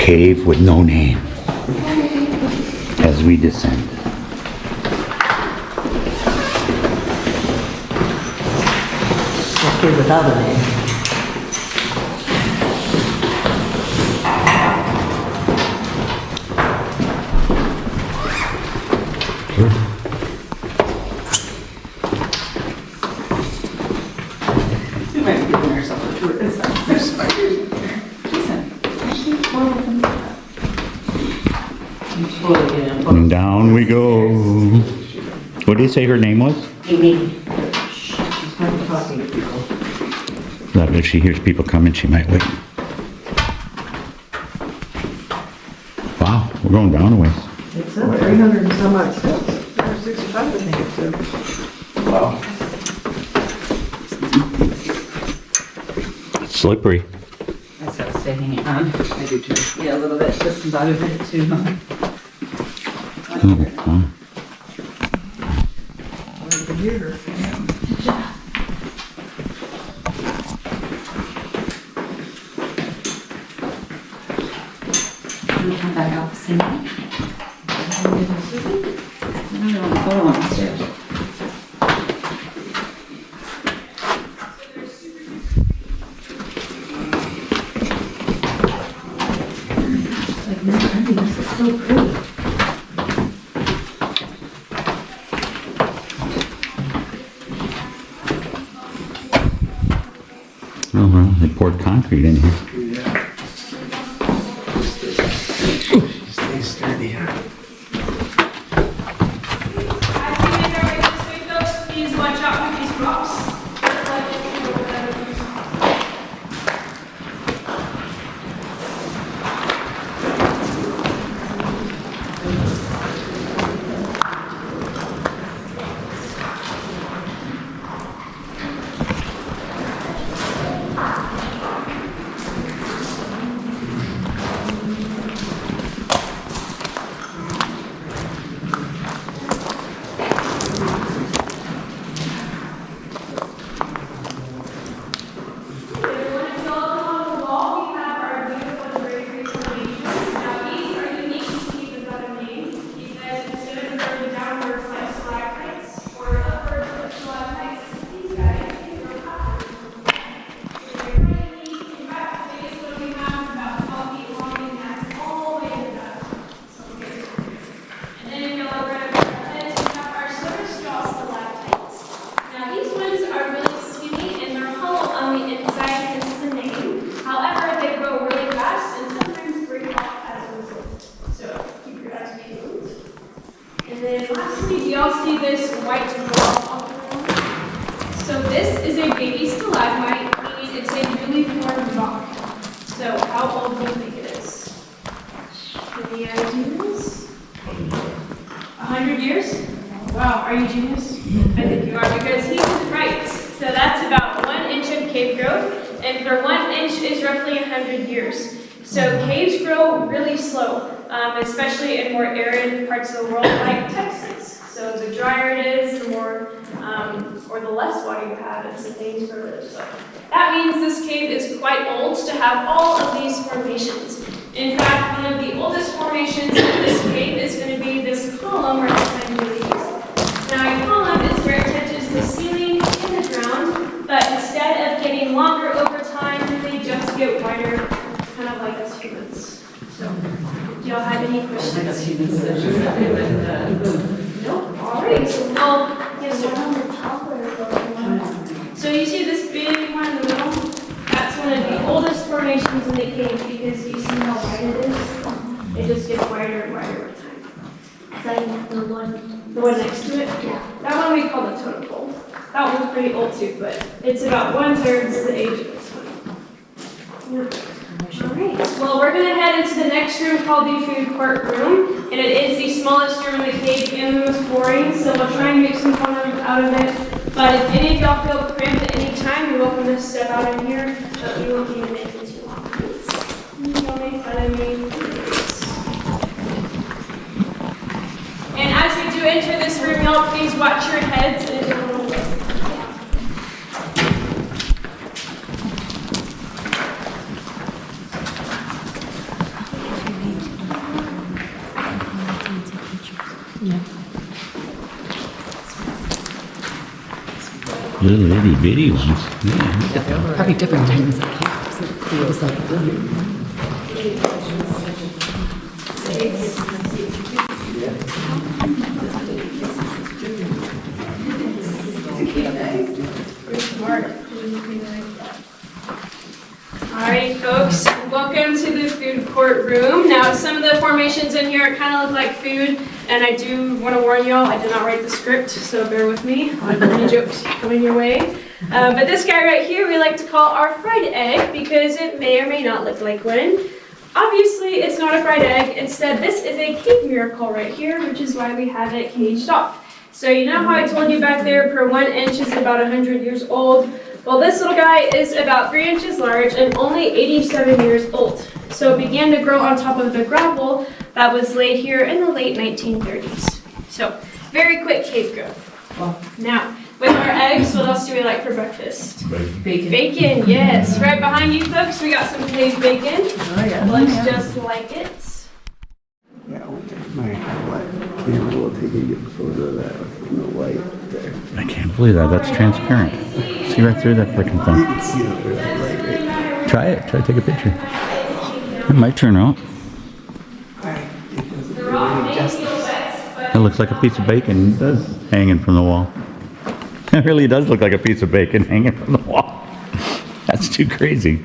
cave with no name as we descend. Okay, without a name. You might be giving yourself a tour. There's spiders in there. Listen. I'm totally getting And down we go. What did you say her name was? Amy. She's not talking to people. That if she hears people coming, she might wait. Wow, we're going down a ways. It's up 300 and some odd steps. 365, I think it said. Wow. It's slippery. That's how I stay hanging on. I do too. Yeah, a little bit. Just as I would too. Oh, wow. I can hear her. Can we come back out the same way? I don't want to go on the stairs. Like, no, I think this is so pretty. Oh, well, they poured concrete in here. Stay sturdy. Please watch out for these rocks. And then lastly, do y'all see this white blob on the ground? So this is a baby stalagmite, meaning it's a newly formed rock. So how old do you think it is? Any ideas? 100 years? Wow, are you genius? I think you are, because he was right. So that's about 1 inch of cave growth, and for 1 inch is roughly 100 years. So caves grow really slow, especially in more arid parts of the world like Texas. So the drier it is, the more, or the less water you have, and so things grow really slow. That means this cave is quite old to have all of these formations. In fact, one of the oldest formations in this cave is going to be this column right behind you. Now a column is where it touches the ceiling and the ground, but instead of getting longer over time, they just get wider, kind of like us humans. So, do y'all have any questions? Nope. All right. So, yes, sir. So you see this big one in the middle? That's one of the oldest formations in the cave because you see how wide it is? It just gets wider and wider with time. The one next to it? Yeah. That one we call the totem pole. That one's pretty old too, but it's about 1/3 the age of this one. Yeah. Alright, well we're going to head into the next room called the food court room, and it is the smallest room in the cave and the most boring, so we'll try and make some fun out of it. But if any of y'all feel cramped at any time, you're welcome to step out in here, but we won't need to make it too long. Don't make fun of me. And as we do enter this room, y'all please watch your heads and don't roll away. Little itty bitty ones. Yeah. Probably different things. Feels like Alright folks, welcome to the food court room. Now some of the formations in here kind of look like food, and I do want to warn y'all, I did not write the script, so bear with me on any jokes coming your way. But this guy right here we like to call our fried egg because it may or may not look like one. Obviously it's not a fried egg, instead this is a cave miracle right here, which is why we have it caged off. So you know how I told you back there per 1 inch is about 100 years old? Well, this little guy is about 3 inches large and only 87 years old. So it began to grow on top of the gravel that was laid here in the late 1930s. So very quick cave growth. Now, with our eggs, what else do we like for breakfast? bacon. Bacon, yes. Right behind you folks, we got some cave bacon. Oh, yeah. Looks just like it. Yeah, my camera will take a good photo of that in the light there. I can't believe that. That's transparent. See right through that freaking You thing. can see it through that light right Try it. Try to take a picture. It might turn out. It looks like a piece of bacon. It does, hanging from the wall. It really does look like a piece of bacon hanging from the wall. That's too crazy.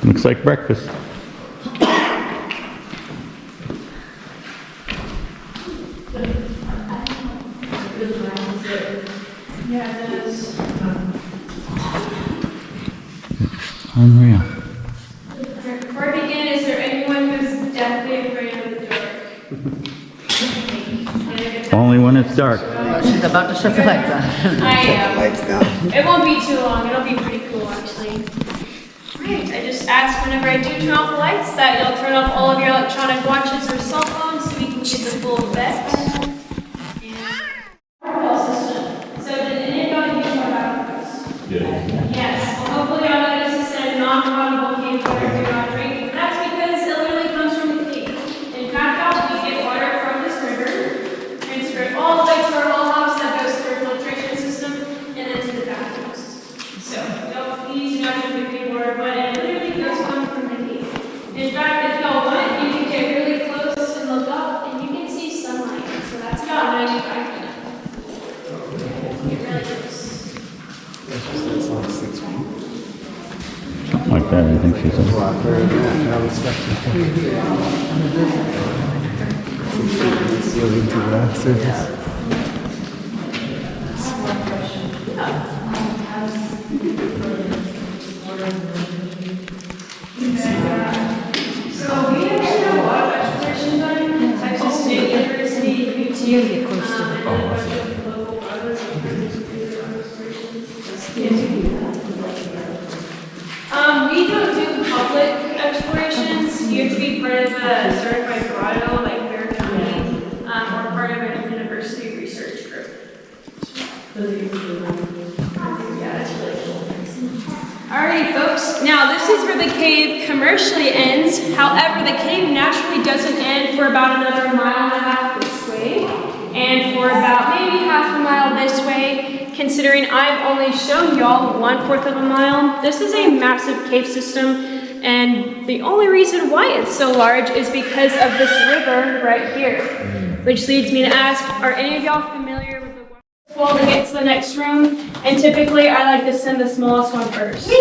Looks like breakfast. Yeah, it does. Unreal. Before I begin, is there anyone who's deathly afraid of the dark? Only when it's dark. Oh, she's about to shut the lights on. I am. Lights down. It won't be too long. It'll be pretty cool, actually. Alright, I just ask whenever I do turn off the lights that you'll turn off all of your electronic watches or cell phones so we can get the full effect. So did any of y'all use our bathrooms? Yes. Well, hopefully y'all notice it said non-potable cave water do not drink. That's because it literally comes from the cave. In fact, we get water from this river, transfer it all the way to our whole house that goes through a filtration system, and then to the bathrooms. So, don't please do not drink the cave water, but it literally does come from the cave. In fact, if y'all want, you can get really close and look up, and you can see sunlight. So that's about 95 feet. It really is. It's like 6 feet. Something like that, I think she A said. lot further than that. That was ceiling to the surface. So we actually have a lot of exploration done in Texas State University, UT, and a bunch of local brothers. We don't do public explorations. You have to be part of a certified grotto, like Bear County, or part of a university research group. Yeah, that's really cool. Alrighty folks, now this is where the cave commercially ends. However, the cave naturally doesn't end for about another 1.5 miles this way, and for about maybe half a mile this way. Considering I've only shown y'all 1/4 of a mile, this is a massive cave system, and the only reason why it's so large is because of this river right here. Which leads me to ask, are any of y'all familiar with the wall to get to the next room? And typically I like to send the smallest one first. So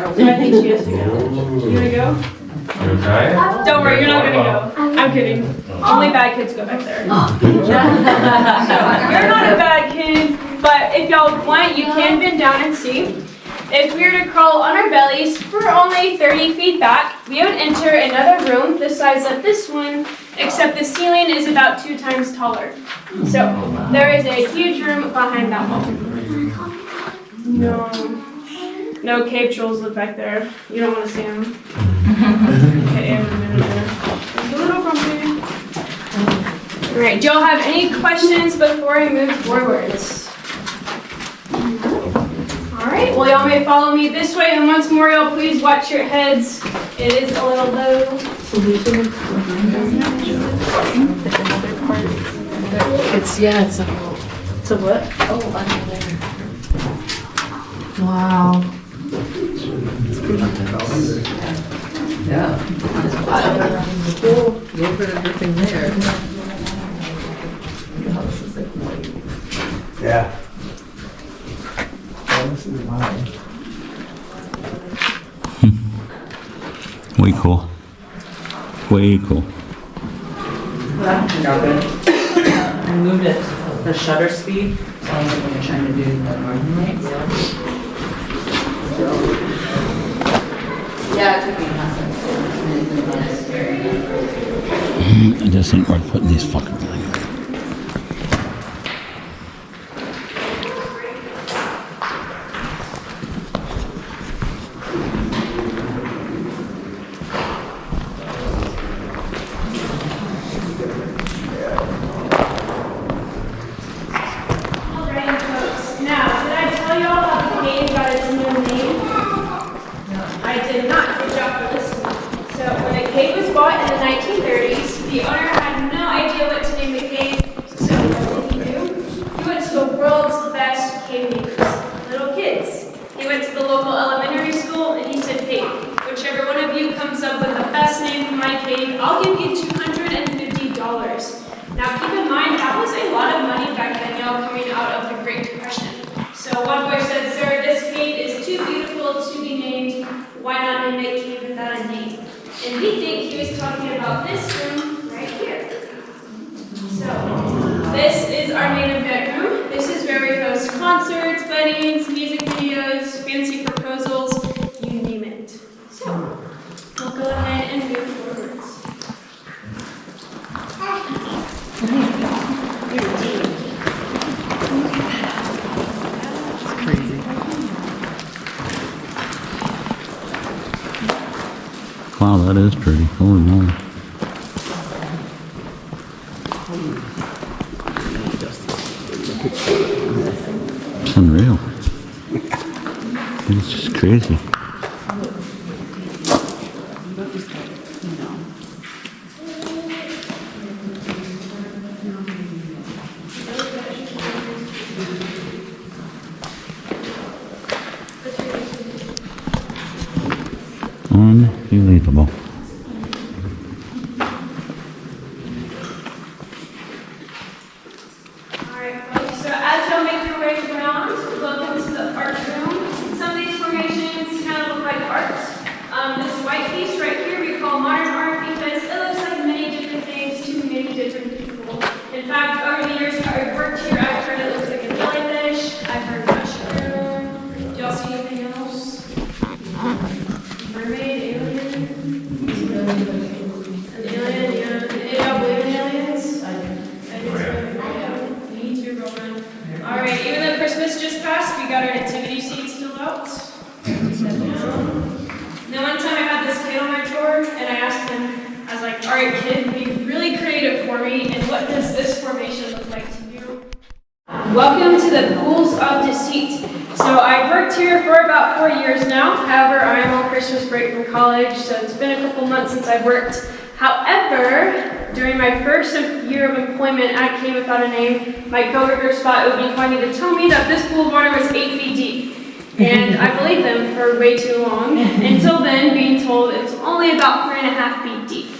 I think she has to go. You wanna go? Don't worry, you're not gonna go. I'm kidding. Only bad kids go back there. So, you're not a bad kid, but if y'all want, you can bend down and see. If we were to crawl on our bellies for only 30 feet back, we would enter another room the size of this one, except the ceiling is about 2 times taller. So, there is a huge room behind that wall. No cave trolls live back there. You don't want to see them. Okay, a little grumpy. Alright, do y'all have any questions before I move forwards? Alright, well y'all may follow me this way, and once more y'all please watch your heads. It is a little low. It's a whole. It's a what? Oh, under there. Wow. Yeah. Cool. A little bit of everything there. The house is like white. Yeah. Oh, this is mine. Way cool. Way cool. That turned out good. I moved it to the shutter speed, so I was like, when you're trying to do the northern lights. Yeah, it took me half It just ain't worth putting these fucking things. Alright, folks. Now, did I tell y'all how the cave got its new name? I did not. Good job for listening. So, when the cave was bought in the 1930s, the owner had no idea what to name the cave. So, what did he do? He went to the world's best cave makers, little kids. He went to the local elementary school and he said, hey, whichever one of you comes up with the best name for my cave, I'll give you $250. Now keep in mind, that was a lot of money back then, y'all, coming out of the Great Depression. So one boy said, sir, this cave is too beautiful to be named. Why not name it cave without a name? And we think he was talking about this room right here. So this is our main event room. This is where we host concerts, weddings, music videos, fancy proposals, you name it. So we'll go ahead and move forwards. Wow, that is pretty. Holy moly. It's unreal. It's just crazy. Unbelievable. Alright, folks, so as y'all make your way around, welcome to the art room. Some of these formations kind of look like art. This white piece right here we call modern art because it looks like many different things to many different people. In fact, over the years I've worked here, I've heard it looks like a jellyfish, I've heard mushroom. Do y'all see anything else? Mermaid, alien? An alien, yeah. Did y'all believe in aliens? I do. Me too, girlfriend. All right, even though Christmas just passed, we got our nativity scene still out. Now, one time I had this kid on my tour, and I asked him, I was like, all right, kid, be really creative for me, and what does this formation look like to you? Welcome to the Pools of Deceit. So I've worked here for about 4 years now. However, I'm on Christmas break from college, so it's been a couple months since I've worked. However, during my first year of employment at Cave Without a Name, my coworkers thought it would be funny to tell me that this pool of water was 8 feet deep. And I believed them for way too long, until then being told it's only about 3.5 feet deep.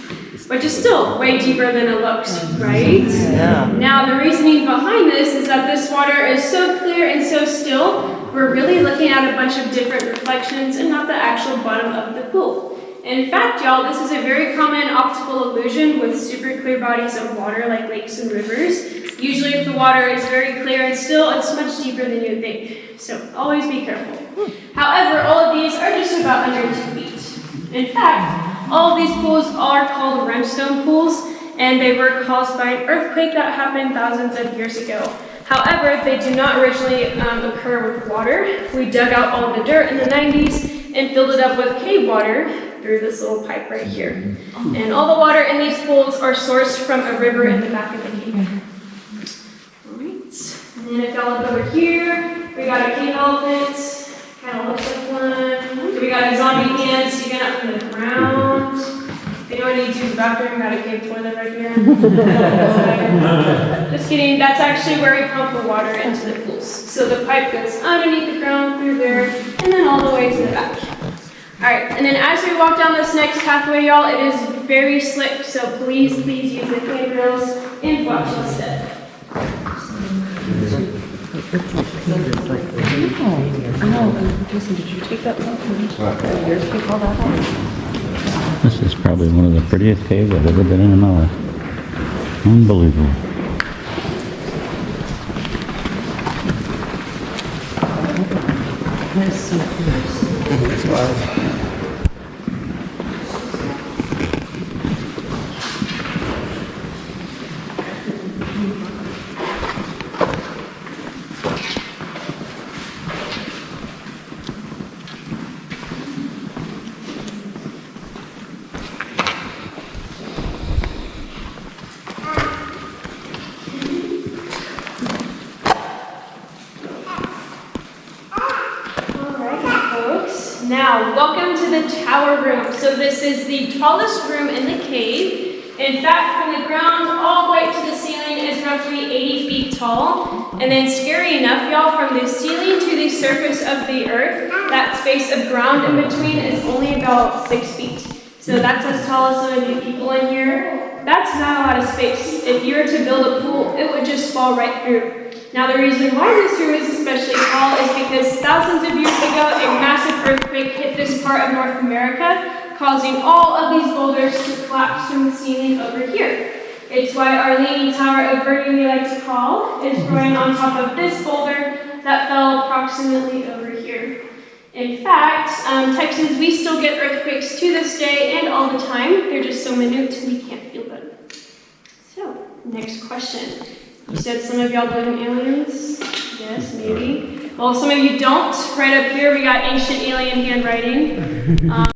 Which is still way deeper than it looks, right? Yeah. Now, the reasoning behind this is that this water is so clear and so still, we're really looking at a bunch of different reflections and not the actual bottom of the pool. In fact, y'all, this is a very common optical illusion with super clear bodies of water like lakes and rivers. Usually if the water is very clear and still, it's much deeper than you would think. So always be careful. However, all of these are just about under 2 feet. In fact, all of these pools are called limestone pools, and they were caused by an earthquake that happened thousands of years ago. However, they do not originally occur with water. We dug out all the dirt in the 90s and filled it up with cave water through this little pipe right here. And all the water in these pools are sourced from a river in the back of the cave. Alright, and then if y'all look over here, we got a cave elephant, kind of looks like one. We got a zombie ant sticking up from the ground. If anyone needs to use the bathroom, got a cave toilet right here. Just kidding, that's actually where we pump the water into the pools. So the pipe goes underneath the ground through there, and then all the way to the back. Alright, and then as we walk down this next pathway, y'all, it is very slick, so please use the handrails and watch instead. Jason, did you take that one? Yours take all that out? This is probably one of the prettiest caves I've ever been in my life. Unbelievable. That is so cool. Now, welcome to the tower room. So this is the tallest room in the cave. In fact, from the ground all the way to the ceiling is roughly 80 feet tall. And then scary enough, y'all, from the ceiling to the surface of the earth, that space of ground in between is only about 6 feet. So that's as tall as some of you people in here. That's not a lot of space. If you were to build a pool, it would just fall right through. Now the reason why this room is especially tall is because thousands of years ago, a massive earthquake hit this part of North America, causing all of these boulders to collapse from the ceiling over here. It's why our leaning tower of Boerne, we like to call, is growing on top of this boulder that fell approximately over here. In fact, Texans, we still get earthquakes to this day and all the time. They're just so minute we can't feel them. So, next question. You said some of y'all believe in aliens? Yes, maybe. Well, some of you don't. Right up here, we got ancient alien handwriting.